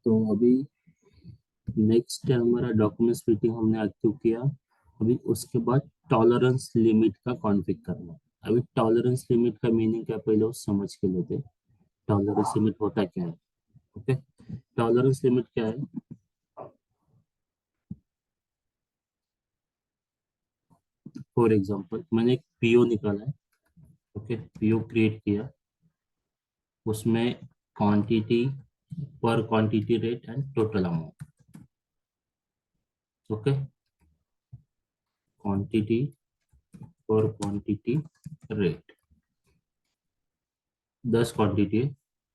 तो अभी नेक्स्ट है हमारा डॉक्यूमेंट स्प्लिटिंग, हमने एक्टिव किया। अभी उसके बाद टॉलरेंस लिमिट का कॉन्फ़िग करना है। अभी टॉलरेंस लिमिट का मीनिंग क्या पहले वो समझ के लेते। टॉलरेंस लिमिट होता क्या है? ओके, टॉलरेंस लिमिट क्या है? फॉर एग्जांपल मैंने एक पीओ निकाला है। ओके, पीओ क्रिएट किया, उसमें क्वांटिटी, पर quantity rate and total amount. Okay, quantity, पर क्वांटिटी रेट, 10 क्वांटिटी है,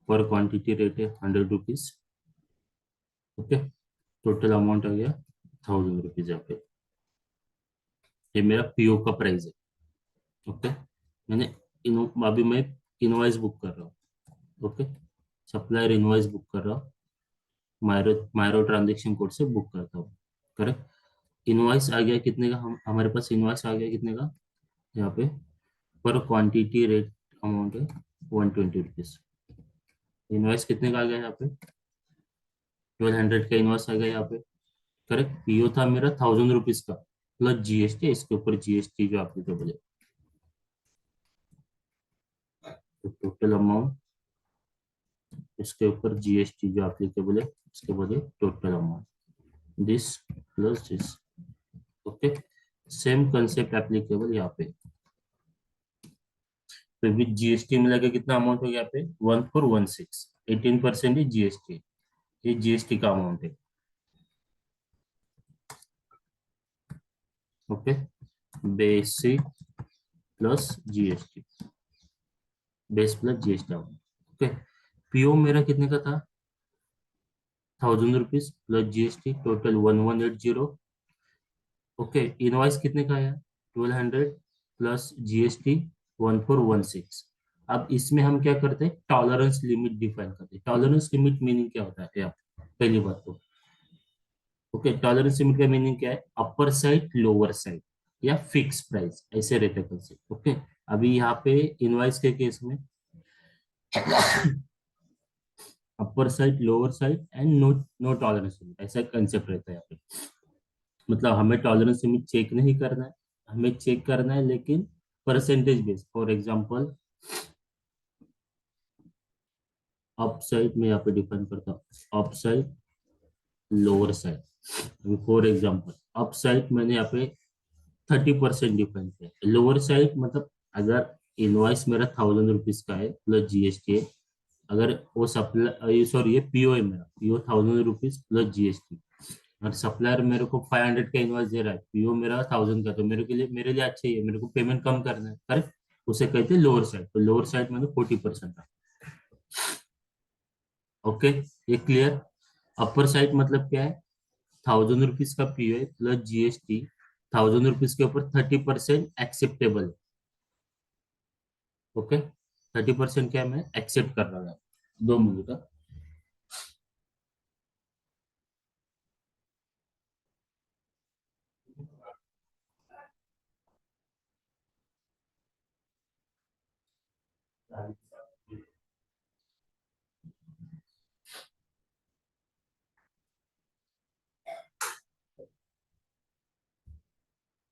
पर क्वांटिटी रेट है 100 रुपीज। ओके, टोटल अमाउंट आ गया 1000 रुपीज। यहाँ पे ये मेरा पीओ का प्राइस है। ओके, मैंने अभी मैं इनवॉइस बुक कर रहा हूँ। ओके, सप्लायर इनवॉइस बुक कर रहा हूँ, मायरो मायरो ट्रांजेक्शन कोड से बुक करता हूँ। करेक्ट। इनवॉइस आ गया कितने का? हम हमारे पास इनवॉइस आ गया कितने का? यहाँ पे पर क्वांटिटी रेट अमाउंट है 120 रुपीज। इनवॉइस कितने का आ गया यहाँ पे? 1200 का इनवॉइस आ गया यहाँ पे। करेक्ट। पीओ था मेरा 1000 रुपीज का, प्लस जीएसटी, इसके ऊपर जीएसटी जो एप्लीकेबल है। तो टोटल अमाउंट, इसके ऊपर जीएसटी जो एप्लीकेबल है, इसके बदले total amount, this plus this. Okay, same concept applicable यहाँ पे। तो विद जीएसटी मिला के कितना अमाउंट हो गया यहाँ पे? 1416। 18% ही जीएसटी, ये जीएसटी का अमाउंट है। Okay, basic plus GST, base plus GST amount. Okay, PO मेरा कितने का था? 1000 rupees plus GST, total 1180। Okay, invoice कितने का आया? 1200 प्लस जीएसटी 1416। अब इसमें हम क्या करते हैं? टॉलरेंस लिमिट डिफाइन करते हैं। टॉलरेंस लिमिट मीनिंग क्या होता है यार? पहली बात तो, ओके, टॉलरेंस लिमिट का मीनिंग क्या है? अपर साइड, लोअर साइड, या फिक्स प्राइस, ऐसे रहते हैं कंसेप्ट। ओके, अभी यहाँ पे इनवॉइस के केस में upper side, lower side and no no tolerance limit, ऐसा कंसेप्ट रहता है यहाँ पे। मतलब हमें टॉलरेंस लिमिट चेक नहीं करना है, हमें चेक करना है लेकिन percentage base. For example, up side में यहाँ पे डिफाइन करता हूँ, up side, lower side. For example, up side मैंने यहाँ पे 30% डिफाइन किया, लोअर साइड मतलब अगर इनवॉइस मेरा 1000 रुपीज का है प्लस जीएसटी है, अगर वो सप्लाई, सॉरी ये पीओ है, मेरा पीओ 1000 रुपीज प्लस जीएसटी, और सप्लायर मेरे को 500 का इनवॉइस दे रहा है, पीओ मेरा 1000 का, तो मेरे लिए अच्छा ही है, मेरे को पेमेंट कम करना है। करेक्ट, उसे कहते हैं लोअर साइड। तो लोअर साइड में 40% था। ओके, ये क्लियर। अपर साइड मतलब क्या है? 1000 रुपीज का पीओ है प्लस जीएसटी, 1000 रुपीज के ऊपर 30% एक्सेप्टेबल है। ओके, 30% क्या है, मैं एक्सेप्ट कर रहा हूँ। 2 मिनट का।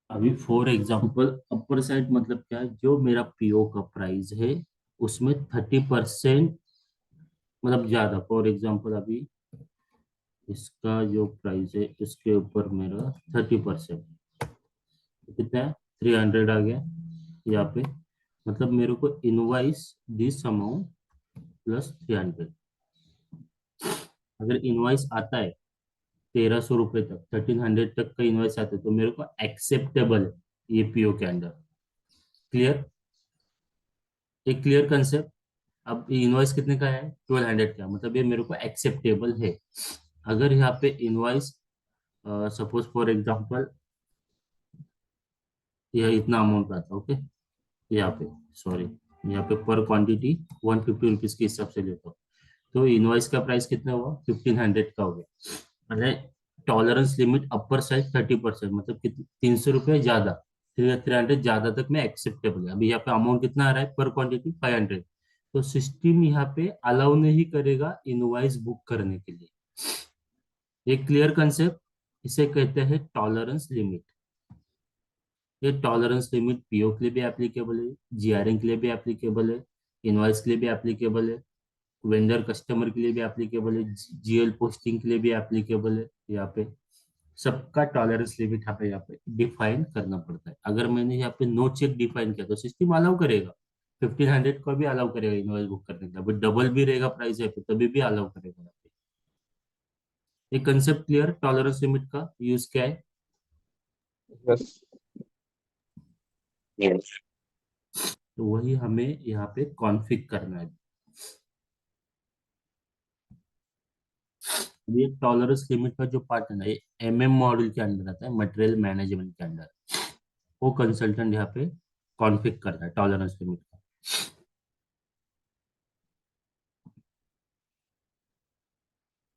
अभी फॉर एग्जांपल, अपर साइड मतलब क्या है? जो मेरा पीओ का प्राइस है उसमें 30% मतलब ज्यादा। फॉर एग्जांपल, अभी इसका जो प्राइस है इसके ऊपर मेरा 30%, कितना है? 300 आ गया यहाँ पे। मतलब मेरे को इनवाइस दिस अमाउंट प्लस 300। अगर इनवाइस आता है 1300 रुपये तक, 1300 तक का इनवाइस आता है, तो मेरे को एक्सेप्टेबल है ये पीओ के अंदर। क्लियर? एक क्लियर कंसेप्ट। अब इनवॉइस कितने का है? 1200 का, मतलब ये मेरे को एक्सेप्टेबल है। अगर यहाँ पे इनवॉइस, सपोज फॉर एग्जांपल, यह इतना अमाउंट आता, ओके, यहाँ पे, सॉरी, यहाँ पे पर क्वांटिटी 150 रुपीज के हिसाब से लेता हूँ, तो इनवॉइस का प्राइस कितना हुआ? 1500 का हो गया। मतलब टॉलरेंस लिमिट अपर साइड 30%, मतलब 300 रुपये ज्यादा, 300 ज्यादा तक में एक्सेप्टेबल है। अभी यहाँ पे अमाउंट कितना आ रहा है पर क्वांटिटी? 500। तो सिस्टम यहाँ पे अलाउ नहीं करेगा इनवॉइस बुक करने के लिए। एक क्लियर कंसेप्ट, इसे कहते हैं टॉलरेंस लिमिट। ये टॉलरेंस लिमिट पीओ के लिए भी एप्लीकेबल है, जीआरएन के लिए भी एप्लीकेबल है, इनवॉइस के लिए भी एप्लीकेबल है, वेंडर कस्टमर के लिए भी एप्लीकेबल है, जीएल पोस्टिंग के लिए भी एप्लीकेबल है। यहाँ पे सबका टॉलरेंस लिमिट यहाँ पे डिफाइन करना पड़ता है। अगर मैंने यहाँ पे नो चेक डिफाइन किया तो सिस्टम अलाउ करेगा, 1500 को भी अलाउ करेगा इनवॉइस बुक करने के लिए, डबल भी रहेगा प्राइस है पे तभी भी अलाउ करेगा यहाँ पे। ये कंसेप्ट क्लियर, टॉलरेंस लिमिट का यूज क्या है? यस। यस। तो वही हमें यहाँ पे कॉन्फ़िग करना है। अब ये टॉलरेंस लिमिट का जो पार्ट है ना, ये एमएम मॉडल के अंदर आता है, मटेरियल मैनेजमेंट के अंदर। वो कंसल्टेंट यहाँ पे कॉन्फ़िग करता है टॉलरेंस लिमिट का।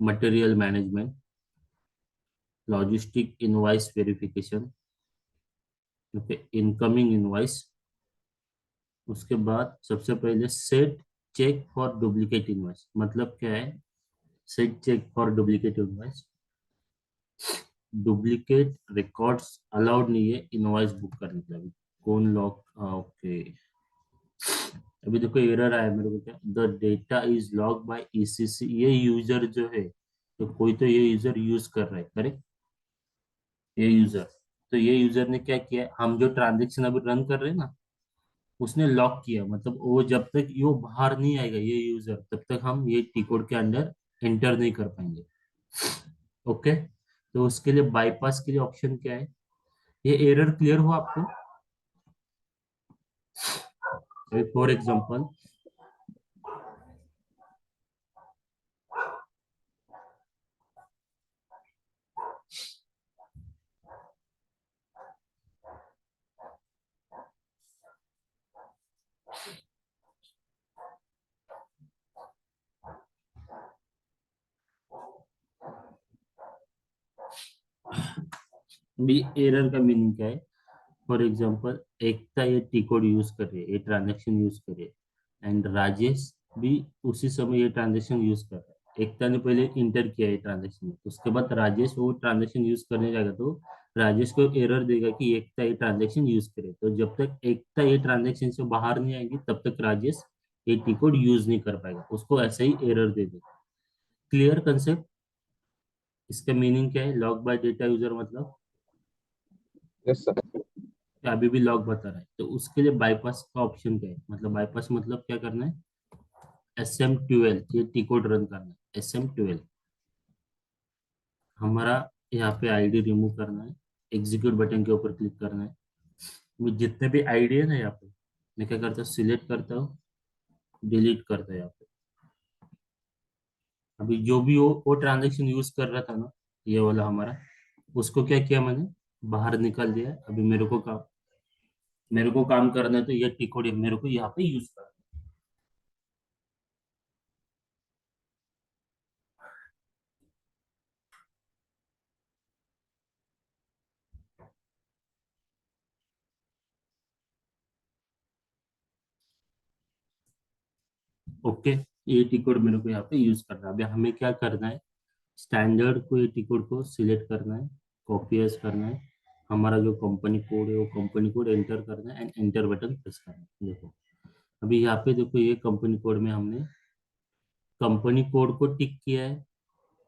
Material management, logistic invoice verification, okay, incoming invoice. उसके बाद सबसे पहले set check for duplicate invoice. मतलब क्या है set check for duplicate invoice? Duplicate records allowed नहीं है इनवॉइस बुक करने के लिए। अभी कौन लॉक, ओके, अभी देखो एरर आया मेरे को, क्या the data is log by ECC. ये यूजर जो है, तो कोई तो ये यूजर यूज कर रहा है, करेक्ट? ये यूजर, तो ये यूजर ने क्या किया, हम जो ट्रांजेक्शन अभी रन कर रहे हैं ना, उसने लॉक किया। मतलब वो जब तक ये बाहर नहीं आएगा ये यूजर, तब तक हम ये टी कोड के अंदर एंटर नहीं कर पाएंगे। ओके, तो उसके लिए बाईपास के लिए ऑप्शन क्या है? ये एरर क्लियर हुआ आपको? फॉर एग्जांपल, भी एरर का मीनिंग क्या है? फॉर एग्जांपल, एकता ये टी कोड यूज कर रही है, ये ट्रांजेक्शन यूज कर रही है, एंड राजेश भी उसी समय ये ट्रांजेक्शन यूज कर रहा है। एकता ने पहले इंटर किया है ट्रांजेक्शन, उसके बाद राजेश वो ट्रांजेक्शन यूज करने जाएगा तो राजेश को एरर देगा कि एकता ये ट्रांजेक्शन यूज करे। तो जब तक एकता ये ट्रांजेक्शन से बाहर नहीं आएगी तब तक राजेश ये टी कोड यूज नहीं कर पाएगा, उसको ऐसे ही एरर दे देगा। Clear concept? इसका मीनिंग क्या है लॉग बाय डेटा यूजर? मतलब यस सर। अभी भी लॉग बता रहा है, तो उसके लिए बाईपास का ऑप्शन क्या है? मतलब बाईपास मतलब क्या करना है, SM12 ये टी कोड रन करना है। SM12 हमारा यहाँ पे आईडी रिमूव करना है, एग्जीक्यूट बटन के ऊपर क्लिक करना है। वो जितने भी आईडी है ना यहाँ पे, मैं क्या करता हूँ, सिलेक्ट करता हूँ, डिलीट करता हूँ यहाँ पे। अभी जो भी वो ट्रांजेक्शन यूज कर रहा था ना, ये वाला हमारा, उसको क्या किया मैंने, बाहर निकाल दिया। अभी मेरे को काम करना है, तो ये टी कोड मेरे को यहाँ पे यूज करना है। ओके, ये टी कोड मेरे को यहाँ पे यूज करना है। अभी हमें क्या करना है, स्टैंडर्ड को, ये टी कोड को सिलेक्ट करना है, कॉपी एज करना है, हमारा जो कंपनी कोड है वो कंपनी कोड एंटर करना है, एंड एंटर बटन प्रेस करना है। देखो अभी यहाँ पे देखो, ये कंपनी कोड में हमने कंपनी कोड को टिक किया है,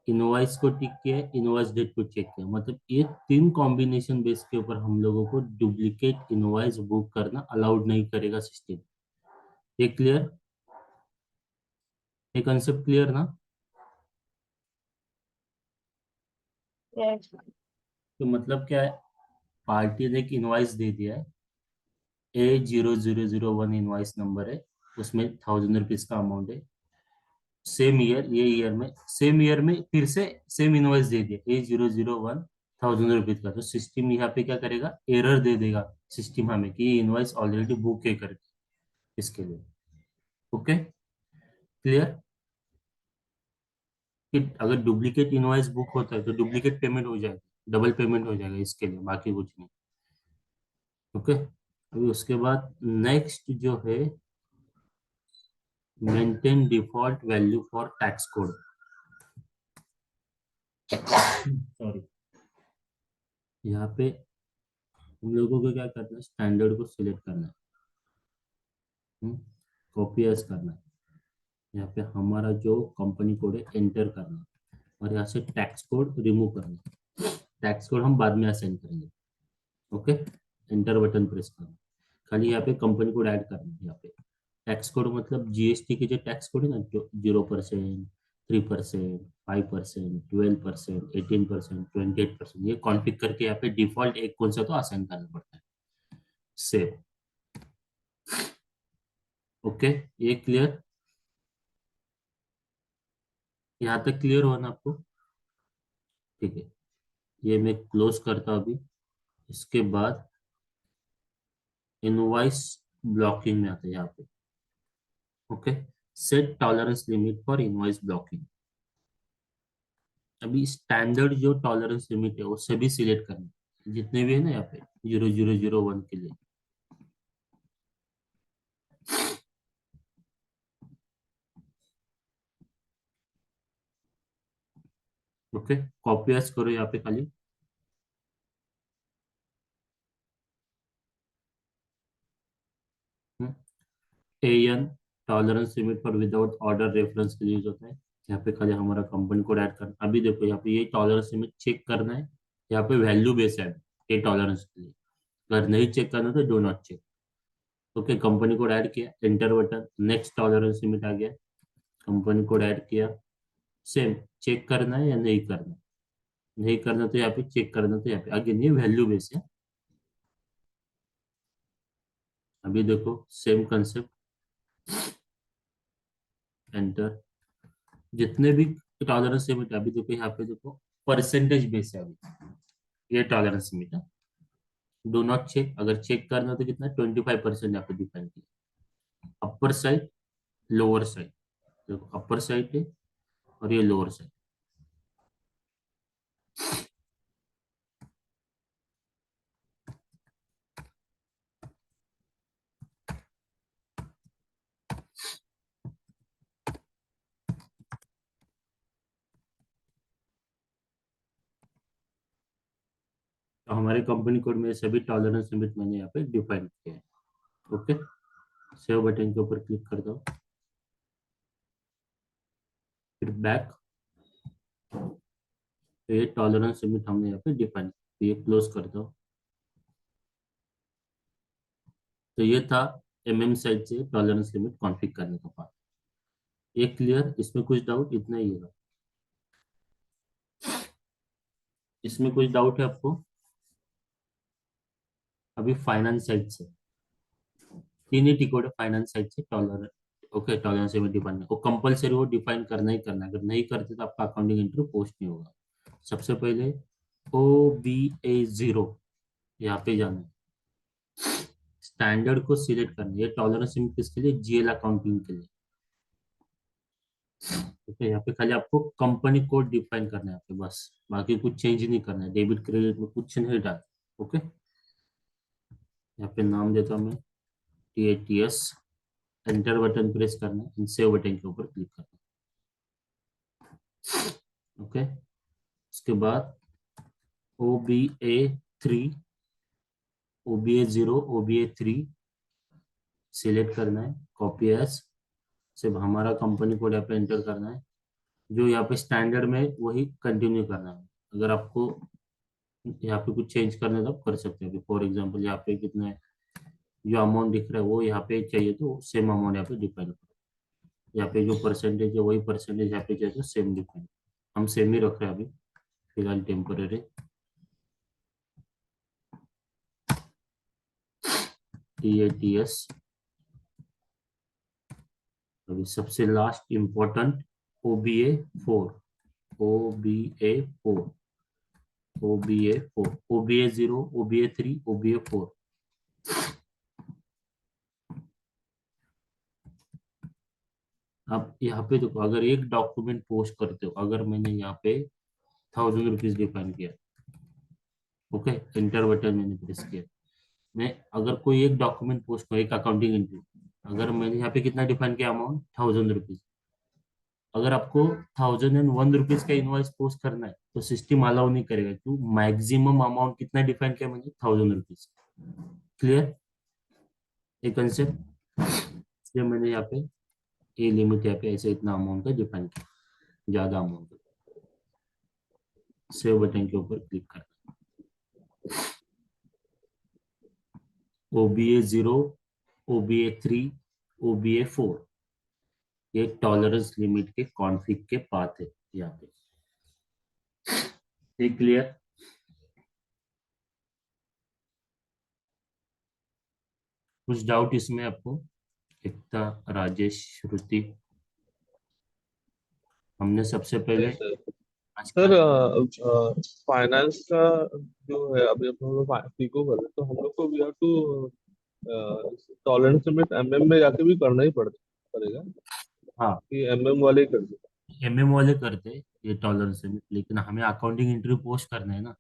इनवॉइस को टिक किया है, इनवॉइस डेट को चेक किया। मतलब ये तीन कॉम्बिनेशन बेस के ऊपर हम लोगों को डुप्लीकेट इनवॉइस बुक करना अलाउड नहीं करेगा सिस्टम। ये क्लियर? ये कंसेप्ट क्लियर ना? यस। तो मतलब क्या है, पार्टी ने एक इनवॉइस दे दिया है, A0001 इनवॉइस नंबर है, उसमें 1000 रुपीज का अमाउंट है। सेम ईयर, ये ईयर में, सेम ईयर में फिर से सेम इनवॉइस दे दिया A001 1000 रुपीज का, तो सिस्टम यहाँ पे क्या करेगा, एरर दे देगा सिस्टम हमें कि ये इनवॉइस ऑलरेडी बुक है करके, इसके लिए। Okay, clear? कि अगर डुप्लीकेट इनवॉइस बुक होता है तो डुप्लीकेट पेमेंट हो जाएगा, डबल पेमेंट हो जाएगा इसके लिए, बाकी कुछ नहीं। ओके, अभी उसके बाद नेक्स्ट जो है, maintain default value for tax code. Sorry, यहाँ पे हम लोगों को क्या करना है, स्टैंडर्ड को सिलेक्ट करना है, कॉपी एज करना है, यहाँ पे हमारा जो कंपनी कोड है एंटर करना है, और यहाँ से टैक्स कोड रिमूव करना है। टैक्स कोड हम बाद में असाइन करेंगे। ओके, एंटर बटन प्रेस करना, खाली यहाँ पे कंपनी कोड ऐड करना है। यहाँ पे टैक्स कोड मतलब जीएसटी के जो टैक्स कोड है ना, जो 0%, 3%, 5%, 12%, 18%, 28%, ये कॉन्फ़िग करके यहाँ पे डिफॉल्ट एक कौन सा तो असाइन करना पड़ता है। सेव। ओके, ये क्लियर, यहाँ तक क्लियर हुआ ना आपको? ठीक है, ये मैं क्लोज करता हूँ अभी। इसके बाद इनवॉइस ब्लॉकिंग में आता है यहाँ पे। Okay, set tolerance limit for invoice blocking. अभी स्टैंडर्ड जो टॉलरेंस लिमिट है वो सभी सिलेक्ट करना है, जितने भी है ना यहाँ पे 0001 के लिए। ओके, कॉपी एज करो यहाँ पे खाली। एन टॉलरेंस लिमिट पर विदाउट ऑर्डर रेफरेंस के लिए यूज होता है। यहाँ पे खाली हमारा कंपनी कोड ऐड करना। अभी देखो यहाँ पे ये टॉलरेंस लिमिट चेक करना है, यहाँ पे वैल्यू बेस है ये टॉलरेंस के लिए। अगर नहीं चेक करना तो do not check. Okay, company code add किया, enter button, next tolerance limit आ गया, कंपनी कोड ऐड किया। सेम, चेक करना है या नहीं करना, नहीं करना तो यहाँ पे, चेक करना तो यहाँ पे। अगेन ये वैल्यू बेस है। अभी देखो सेम कंसेप्ट, एंटर, जितने भी टॉलरेंस लिमिट है, अभी देखो यहाँ पे देखो परसेंटेज बेस है अभी ये टॉलरेंस लिमिट है। डो नॉट चेक, अगर चेक करना तो कितना 25% यहाँ पे डिफाइन किया। अपर साइड, लोअर साइड, देखो अपर साइड है और ये लोअर साइड। तो हमारे कंपनी कोड में सभी टॉलरेंस लिमिट मैंने यहाँ पे डिफाइन किया है। ओके, सेव बटन के ऊपर क्लिक कर दो, फिर बैक। तो ये टॉलरेंस लिमिट हमने यहाँ पे डिफाइन, तो ये क्लोज कर दो। तो ये था एमएम साइड से टॉलरेंस लिमिट कॉन्फ़िग करने का पार्ट। ये क्लियर, इसमें कुछ डाउट? इतना ही है, इसमें कुछ डाउट है आपको? अभी फाइनेंस साइड से तीन ही टिकोड है, फाइनेंस साइड से taller. Okay, tolerance limit define, वो कंपलसरी वो डिफाइन करना ही करना है। अगर नहीं करते तो आपका अकाउंटिंग एंट्री पोस्ट नहीं होगा। सबसे पहले OBA0 यहाँ पे जाना है, स्टैंडर्ड को सिलेक्ट करना है। ये टॉलरेंस लिमिट किसके लिए? जीएल अकाउंटिंग के लिए। ओके, यहाँ पे खाली आपको कंपनी कोड डिफाइन करना है यहाँ पे बस, बाकी कुछ चेंज नहीं करना है, डेबिट क्रेडिट में कुछ नहीं डाल। ओके, यहाँ पे नाम देता हूँ मैं TATS, एंटर बटन प्रेस करना है, सेव बटन के ऊपर क्लिक करना है। ओके, उसके बाद OBA3, OBA0, OBA3 सिलेक्ट करना है, कॉपी एज, सिर्फ हमारा कंपनी कोड यहाँ पे एंटर करना है। जो यहाँ पे स्टैंडर्ड में वही कंटिन्यू करना है। अगर आपको यहाँ पे कुछ चेंज करना है तो आप कर सकते हैं। फॉर एग्जांपल यहाँ पे कितना है, जो अमाउंट दिख रहा है वो यहाँ पे चाहिए तो सेम अमाउंट यहाँ पे डिफाइन करो। यहाँ पे जो परसेंटेज है वही परसेंटेज यहाँ पे चाहिए तो सेम डिफाइन। हम सेम ही रख रहे हैं अभी फिलहाल, टेम्पोररी। TATS, अभी सबसे last important OBA4, OBA4, OBA4, OBA0, OBA3, OBA4। अब यहाँ पे देखो, अगर एक डॉक्यूमेंट पोस्ट करते हो, अगर मैंने यहाँ पे 1000 रुपीज डिफाइन किया, ओके, एंटर बटन मैंने प्रेस किया, मैं अगर कोई एक डॉक्यूमेंट पोस्ट करूँ, एक अकाउंटिंग एंट्री, अगर मैंने यहाँ पे कितना डिफाइन किया, अमाउंट 1000 रुपीज, अगर आपको 1001 रुपीज का इनवॉइस पोस्ट करना है तो सिस्टम अलाउ नहीं करेगा, क्यों? मैक्सिमम अमाउंट कितना डिफाइन किया म्हणजे 1000 रुपीज। क्लियर ये कंसेप्ट? इसलिए मैंने यहाँ पे ये लिमिट यहाँ पे ऐसे इतना अमाउंट का डिफाइन किया, ज्यादा अमाउंट। सेव बटन के ऊपर क्लिक कर, OBA 0, OBA 3, OBA 4, ये टॉलरेंस लिमिट के कॉन्फिग के पाथ है यहाँ पे। ये क्लियर? कुछ डाउट इसमें आपको? एकता, राजेश, श्रुति, हमने सबसे पहले यस सर। आज क्या? सर फाइनेंस का जो है, अभी हम लोग फीको कर रहे हैं, तो हम लोग को we have to tolerance limit MM में जाके भी करना ही पड़ेगा हाँ, कि एमएम वाले ही कर दे? MM वाले करते हैं ये टॉलरेंस लिमिट, लेकिन हमें अकाउंटिंग एंट्री पोस्ट करना है ना,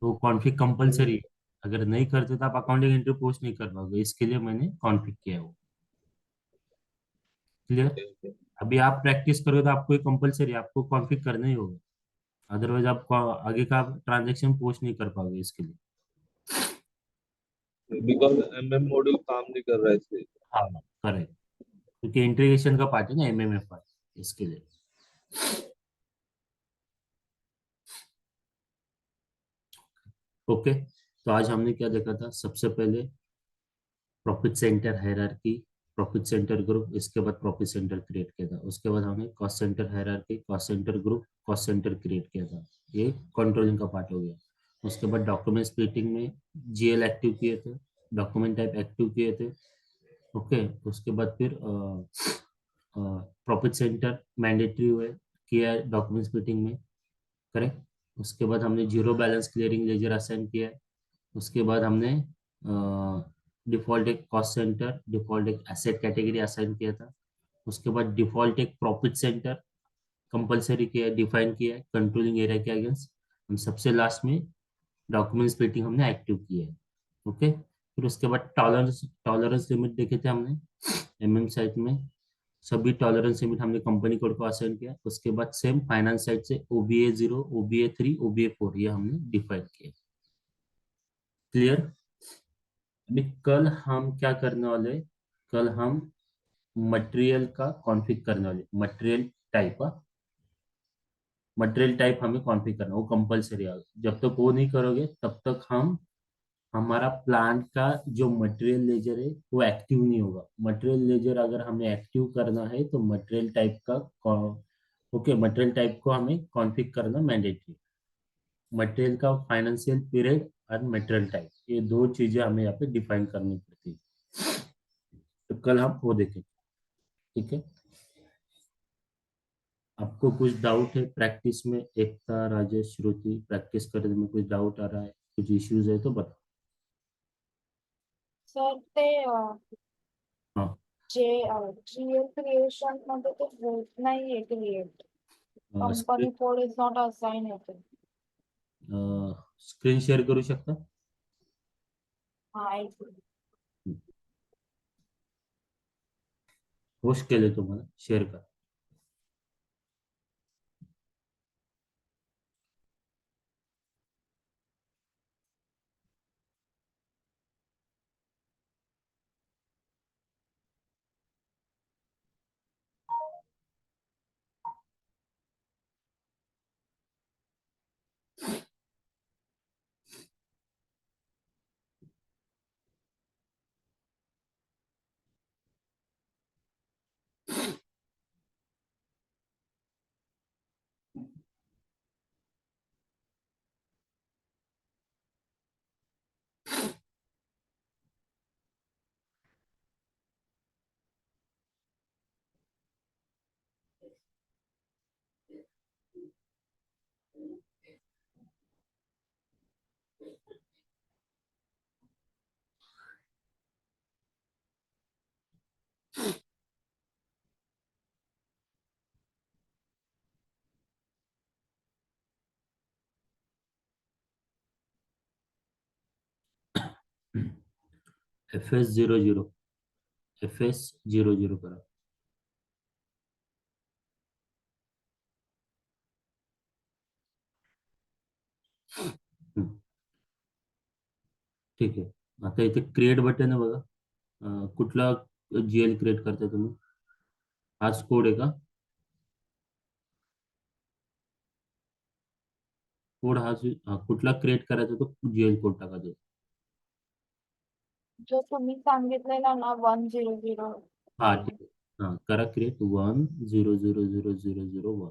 तो कॉन्फिग कंपलसरी है। अगर नहीं करते तो आप अकाउंटिंग एंट्री पोस्ट नहीं कर पाओगे, इसके लिए मैंने कॉन्फिग किया है वो। क्लियर? अभी आप प्रैक्टिस करोगे तो आपको ये कंपलसरी, आपको कॉन्फिग करना ही होगा, अदरवाइज आप आगे का ट्रांजेक्शन पोस्ट नहीं कर पाओगे इसके लिए। बिकॉज एमएम मॉड्यूल काम नहीं कर रहा है इसलिए। हाँ, करेक्ट, क्योंकि इंटीग्रेशन का पार्ट है ना MMFI, इसके लिए। ओके, तो आज हमने क्या देखा था? सबसे पहले profit centre hierarchy, profit centre group, इसके बाद प्रॉफिट सेंटर क्रिएट किया था। उसके बाद हमने cost centre hierarchy, cost centre group, cost centre create किया था। ये कंट्रोलिंग का पार्ट हो गया। उसके बाद डॉक्यूमेंट स्प्लिटिंग में GL एक्टिव किए थे, डॉक्यूमेंट टाइप एक्टिव किए थे। ओके, उसके बाद फिर प्रॉफिट सेंटर मैंडेटरी हुए, किया है डॉक्यूमेंट स्प्लिटिंग में। करेक्ट। उसके बाद हमने zero balance clearing ledger assign किया है। उसके बाद हमने डिफॉल्ट एक कॉस्ट सेंटर, डिफॉल्ट एक एसेट कैटेगरी असाइन किया था। उसके बाद डिफॉल्ट एक प्रॉफिट सेंटर कंपलसरी किया है, डिफाइन किया है कंट्रोलिंग एरिया के अगेंस्ट। हम सबसे लास्ट में डॉक्यूमेंट स्प्लिटिंग हमने एक्टिव किया है। ओके, फिर उसके बाद टॉलरेंस, टॉलरेंस लिमिट देखे थे हमने MM साइट में। सभी टॉलरेंस लिमिट हमने कंपनी कोड को असाइन किया। उसके बाद सेम फाइनेंस साइड से OBA 0, OBA 3, OBA 4 ये हमने डिफाइन किया। क्लियर? अभी कल हम क्या करने वाले? कल हम मटेरियल का कॉन्फ़िग करने वाले, मटेरियल टाइप का। मटेरियल टाइप हमें कॉन्फ़िग करना, वो कंपलसरी है। जब तक वो नहीं करोगे तब तक हम, हमारा प्लांट का जो मटेरियल लेजर है वो एक्टिव नहीं होगा। मटेरियल लेजर अगर हमें एक्टिव करना है तो मटेरियल टाइप का, ओके, मटेरियल टाइप को हमें कॉन्फ़िग करना मैंडेटरी। मटेरियल का फाइनेंशियल पीरियड और मटेरियल टाइप, ये दो चीजें हमें यहाँ पे डिफाइन करनी पड़ती है। तो कल हम वो देखें। ठीक है? आपको कुछ डाउट है प्रैक्टिस में? एकता, राजेश, श्रुति, प्रैक्टिस करने में कुछ डाउट आ रहा है, कुछ इश्यूज है तो बताओ। सर ते हाँ, जे GL क्रिएशन मध्ये ते होत नाहीये create. Screen company code is not assign होते. स्क्रीन शेअर करू शकता? हा एक होस्ट केले तुम्हाला, शेअर करा. FS 00, FS 00 करा. हम्म, ठीक आहे. आता इथे क्रिएट बटन आहे बघा. कुठला जीएल क्रिएट करता तुम्ही? हाच कोड आहे का? कोड कुठला क्रिएट करायचा तो जीएल कोड टाकायचा. जो तुम्ही सांगितलेला ना 100. हा ठीक आहे. हा करा क्रिएट 1000001.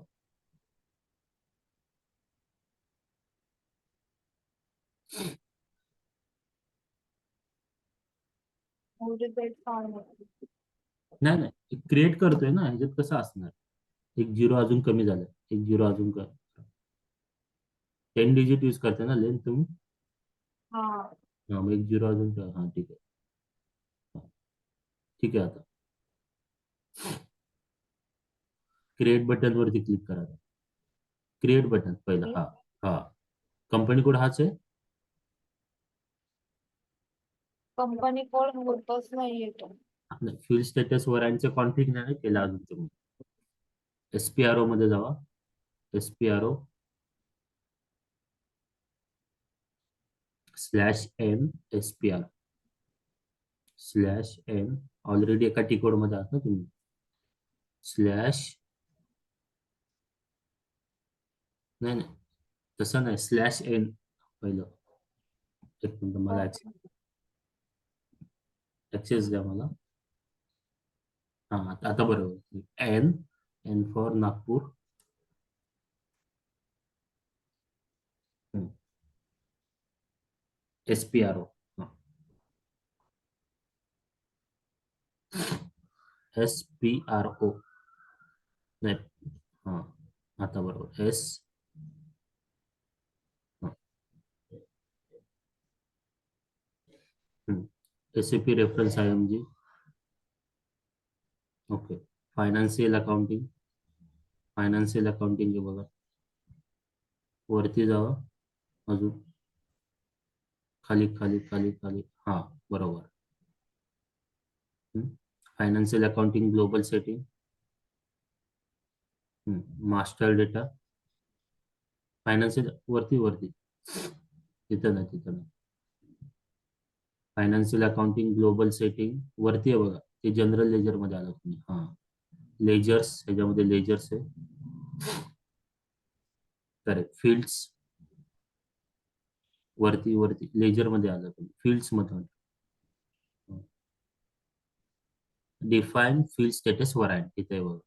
नाही नाही, क्रिएट करतोय ना, ह्याच्यात कसं असणार? एक झिरो अजून कमी झालं, एक झिरो अजून 10 डिजिट यूज करते ना लेंथ तुम्ही? हा. हा मग एक झिरो अजून हा ठीक आहे. हा, ठीक आहे. आता क्रिएट बटन वरती क्लिक करा. क्रिएट बटन पहिला. हा हा कंपनी कोड हाच आहे. कंपनी कोड होतच नाही येतो. फील्ड स्टेटस वरांचे कॉन्फिग नाही केला अजून तुम्ही. एसपीआरओ मध्ये जावा. एसपीआरओ /n एसपीआर /n. ऑलरेडी एका टी कोड मध्ये आहात ना तुम्ही. स्लॅश नाही नाही, तसं नाही, /n पहिलं. एक मिनिट, मला ऍक्सेस द्या मला. हा आता बरोबर. N N for Nagpur. SPRO. SPRO नाही. हा आता बरोबर. SAP reference IMG. Okay. Financial accounting. Financial accounting हे बघा, वरती जावा. अजून खाली खाली खाली खाली. हा बरोबर. Financial accounting global setting. Master data. Financial वरती वरती, तिथं नाही तिथं नाही. फायनान्शियल अकाउंटिंग ग्लोबल सेटिंग वरती आहे बघा. ते जनरल लेजर मध्ये आलं तुम्ही. हा लेजर्स, ह्याच्यामध्ये लेजर्स आहे. करेक्ट. फील्ड्स वरती वरती लेजर मध्ये आलं तुम्ही. फील्ड्स मध्ये डिफाईन फील्ड स्टेटस वरायंट तिथे बघा.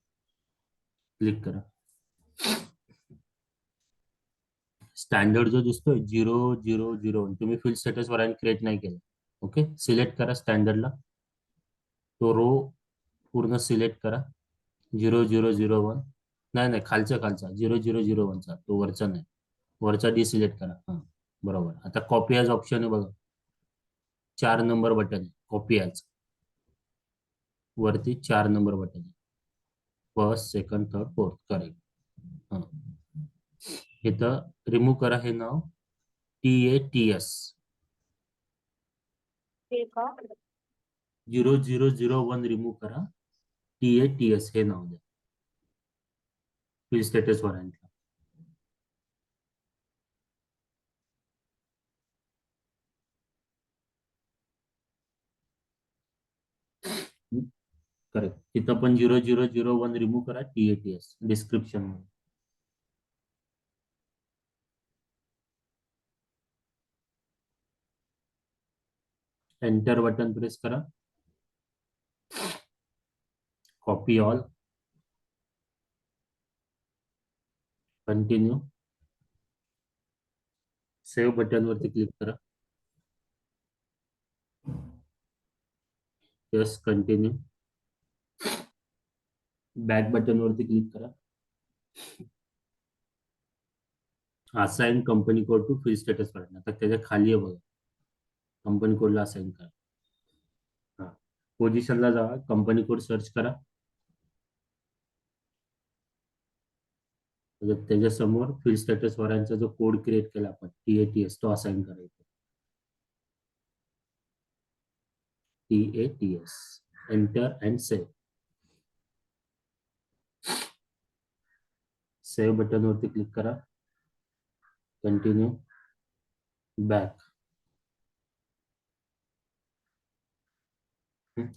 क्लिक करा. स्टँडर्ड जो दिसतोय 0001, तुम्ही फील्ड स्टेटस वरायंट क्रिएट नाही केलं. ओके. सिलेक्ट करा स्टँडर्डला. तो रो पूर्ण सिलेक्ट करा. 0001. नाही नाही, खालचा खालचा 0001चा, तो वरचा नाही. वरचा डिसिलेक्ट करा. हा बरोबर. आता कॉपी ॲज ऑप्शन आहे बघा. 4 नंबर बटन आहे. कॉपी ॲज वरती 4 नंबर बटन आहे. First, second, third, fourth. Correct. हा इथं रिमूव्ह करा हे नाव. TATS ते का? 0001 रिमूव्ह करा. TATS हे नाव द्या फील्ड स्टेटस वॉरंटला. करेक्ट. तिथं पण 0001 रिमूव्ह करा. TATS डिस्क्रिप्शन मध्ये. एंटर बटन प्रेस करा. Copy all. Continue. Save button वरती क्लिक करा. यस. कंटिन्यू. बॅक बटन वरती क्लिक करा. Assign company code to field status warrant. आता त्याच्या खाली आहे बघा, कंपनी कोडला असाइन करा. हा पोझिशनला जावा. कंपनी कोड सर्च करा. त्याच्या समोर फील्ड स्टेटस वॉरंटचा जो कोड क्रिएट केला आपण TATS, तो असाइन करायचा. TATS. Enter and save. Save button वरती क्लिक करा. कंटिन्यू. बॅक.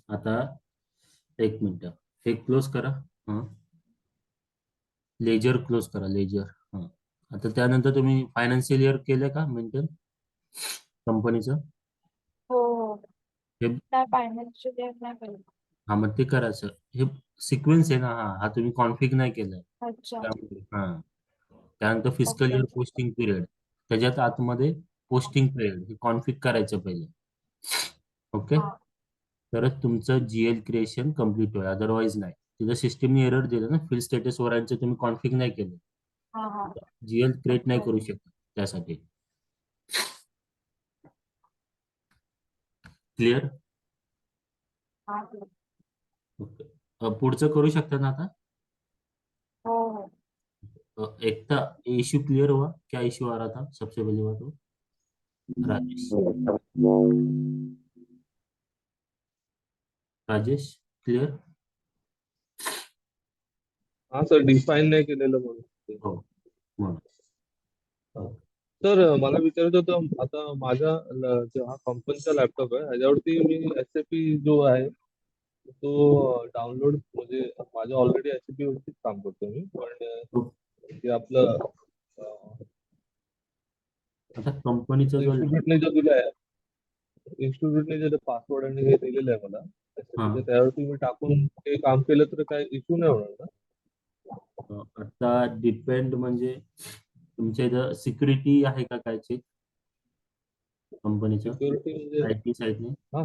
आता एक मिनिट, हे क्लोज करा. हा, लेजर क्लोज करा, लेजर. हा, आता त्यानंतर तुम्ही फायनान्शियल इयर केलं का मेंटेन कंपनीचं? हो हो हे नाही फायनान्शियल इयर नाही केलं. हा, मग ते करायचं. हे सिक्वेन्स आहे ना, हा हा तुम्ही कॉन्फिग नाही केलाय अच्छा त्यामुळे. हा, त्यानंतर physical okay year posting period, त्याच्यात आतमध्ये पोस्टिंग पिरियड हे कॉन्फिग करायचं पहिले. ओके, हा तरच तुमचं जीएल क्रिएशन कम्प्लीट होईल, अदरवाईज नाही. तिथं सिस्टीमने एरर दिलं ना, फील्ड स्टेटस वरांचं तुम्ही कॉन्फिग नाही केलं, हा हा जीएल क्रिएट नाही ओके करू शकत त्यासाठी. क्लिअर? हा ओके, पुढचं करू शकता ना आता? हो हो एकता इश्यू क्लियर हुआ? क्या इश्यू आ रहा था सबसे पहली बात? वो राजेश, राजेश क्लियर? हा सर, डिफाईन नाही केलेलं म्हणून. हो, म्हणून. सर मला विचारायचं होतं, आता माझा जो हा कंपनीचा लॅपटॉप आहे ह्याच्यावरती मी SAP जो आहे तो डाउनलोड, म्हणजे माझ्या ऑलरेडी SAP वरतीच काम करतो मी, पण ते आपलं आता कंपनीचा जो इन्स्टिट्यूटने जो दिलं आहे, इन्स्टिट्यूटने जे पासवर्ड आणि हे दिलेलं आहे मला हा, SAP चं, त्यावरती मी टाकून ते काम केलं तर काय इश्यू नाही होणार ना? आता डिपेंड म्हणजे तुमच्या इथं सिक्युरिटी आहे का काय चेक कंपनीचं सिक्युरिटी म्हणजे आयटी साईडने? हा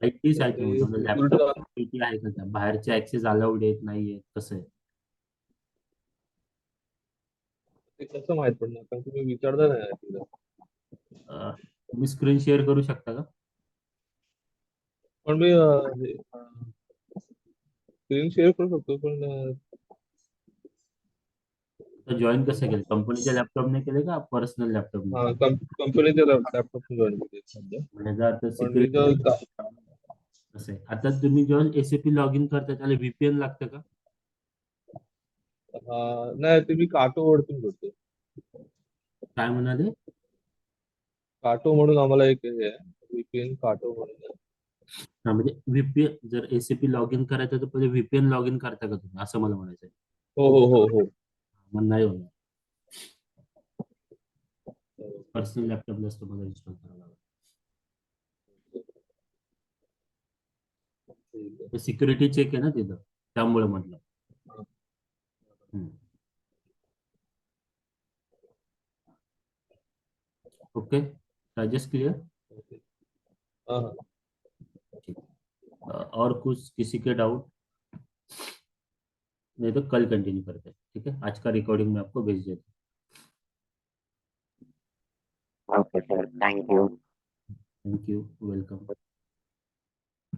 आयटी साईडने म्हणतो, लॅपटॉप सिक्युरिटी सिक्युरिटी आहे का? बाहेरचे ऍक्सेस अलाउड येत नाहीये, कसं आहे? ते कसं माहित पडणार, कारण तुम्ही विचारता नाही तिला. तुम्ही स्क्रीन शेअर करू शकता का? पण मी स्क्रीन शेअर करू शकतो, पण जॉईन कसं केलं, कंपनीच्या लॅपटॉपने केले का पर्सनल लॅपटॉपने? कंपनीच्या लॅपटॉप जॉईन केले सध्या. म्हणजे आता पण मी सिक्युरिटी कसं आहे, आता तुम्ही जेव्हा एसीपी लॉग इन करता त्याला व्हीपीएन लागतं का? नाही, ते मी काटो वरतून करतो. काय म्हणाले? काटो म्हणून आम्हाला एक हे आहे, VPN काटो म्हणून आहे. हा, म्हणजे व्हीपीएन जर एसीपी लॉग इन करायचं तर पहिले व्हीपीएन लॉग इन करता का तुम्ही, असं मला म्हणायचं आहे. हो हो हो हो. मग नाही होणार, पर्सनल लॅपटॉपलाच तुम्हाला इन्स्टॉल करावं लागेल. सिक्युरिटी चेक आहे ना तिथं, त्यामुळे म्हटलं. Okay, Rajesh clear? हाँ हाँ. ठीक. और कुछ किसी के डाउट? नहीं तो कल कंटिन्यू करते हैं, ठीक है? आज का रिकॉर्डिंग मैं आपको भेज देता हूँ. Okay, sir. Thank you. Thank you, welcome.